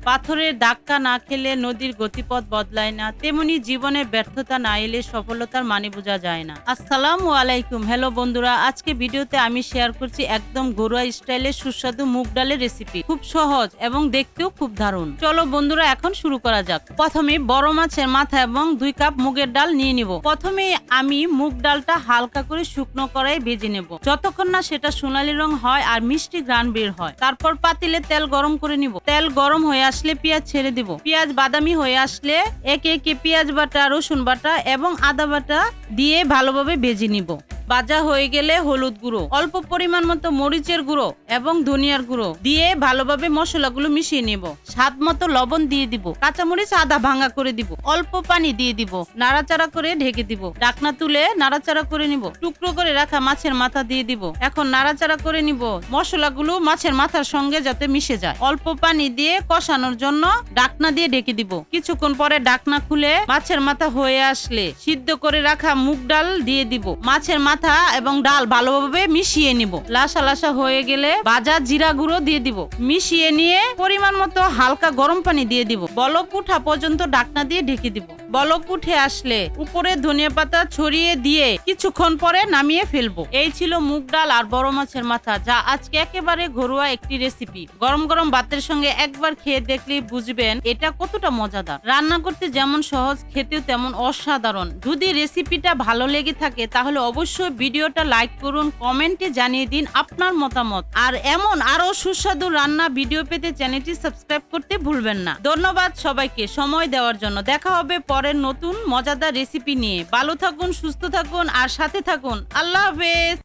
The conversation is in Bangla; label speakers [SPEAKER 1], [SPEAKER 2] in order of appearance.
[SPEAKER 1] পাথরের ধাক্কা না খেলে নদীর গতিপথ বদলায় না, তেমনি জীবনের ব্যর্থতা না এলে সফলতার মানে বোঝা যায় না। আসসালামু আলাইকুম। হ্যালো বন্ধুরা, আজকে ভিডিওতে আমি শেয়ার করছি একদম ঘরোয়া স্টাইলে সুস্বাদু মুগ ডালের রেসিপি। খুব সহজ এবং দেখতেও খুব দারুণ। চলো বন্ধুরা, এখন শুরু করা যাক। প্রথমে বড় মাছের মাথা এবং 2 কাপ মুগের ডাল নিয়ে নিব। প্রথমে আমি মুগ ডালটা হালকা করে শুকনো কড়াইয়ে ভেজে নেব, যতক্ষণ না সেটা সোনালী রং হয় আর মিষ্টি ঘ্রাণ বের হয়। তারপর পাতিলে তেল গরম করে নিব। তেল গরম হয়ে আসলে পেঁয়াজ ছেড়ে দিব। পেঁয়াজ বাদামি হয়ে আসলে একে একে পেঁয়াজ বাটা, রসুন বাটা এবং আদা বাটা দিয়ে ভালোভাবে ভেজে নিব। ভাজা হয়ে গেলে হলুদ গুঁড়ো, অল্প পরিমাণ মতো মরিচের গুঁড়ো এবং ধনিয়ার গুঁড়ো দিয়ে ভালোভাবে মশলাগুলো মিশিয়ে নেব। স্বাদ মতো লবণ দিয়ে দিব। কাঁচামরিচ আধা ভাঙা করে দিব। অল্প পানি দিয়ে দিব। নাড়াচাড়া করে ঢেকে দিব। ঢাকনা তুলে নাড়াচাড়া করে নিব। টুকরো করে রাখা মাছের মাথা দিয়ে দিব। এখন নাড়াচাড়া করে নিব। মশলাগুলো মাছের মাথার সঙ্গে যাতে মিশে যায়। অল্প পানি দিয়ে কষানোর জন্য ঢাকনা দিয়ে ঢেকে দিব। কিছুক্ষণ পরে ঢাকনা খুলে মাছের মাথা হয়ে আসলে সিদ্ধ করে রাখা মুগ ডাল দিয়ে দিব। মাছের মাথা এবং ডাল ভালোভাবে মিশিয়ে নিব। লাসা লাসা হয়ে গেলে ভাজা জিরা গুঁড়ো দিয়ে দিব। মিশিয়ে নিয়ে পরিমাণ মতো হালকা গরম পানি দিয়ে দিব। বলক উঠা পর্যন্ত ঢাকনা দিয়ে ঢেকে দিব। বলক উঠে আসলে উপরে ধনিয়া পাতা ছড়িয়ে দিয়ে কিছুক্ষণ পরে নামিয়ে ফেলবো। এই ছিল মুগ ডাল আর বড় মাছের মাথা, যা আজকে একেবারে ঘরোয়া একটি রেসিপি। গরম গরম ভাতের সঙ্গে একবার খেয়ে দেখলেই বুঝবেন এটা কতটা মজাদার। রান্না করতে যেমন সহজ, খেতেও তেমন অসাধারণ। যদি রেসিপিটা ভালো লেগে থাকে তাহলে অবশ্যই ভিডিওটা লাইক করুন, কমেন্টে জানিয়ে দিন আপনার মতামত। আর এমন আরো সুস্বাদু রান্না ভিডিও পেতে চ্যানেলটি সাবস্ক্রাইব করতে ভুলবেন না। ধন্যবাদ সবাইকে সময় দেওয়ার জন্য। দেখা হবে পরের নতুন মজাদার রেসিপি নিয়ে। ভালো থাকুন, সুস্থ থাকুন আর সাথে থাকুন। আল্লাহ হাফেজ।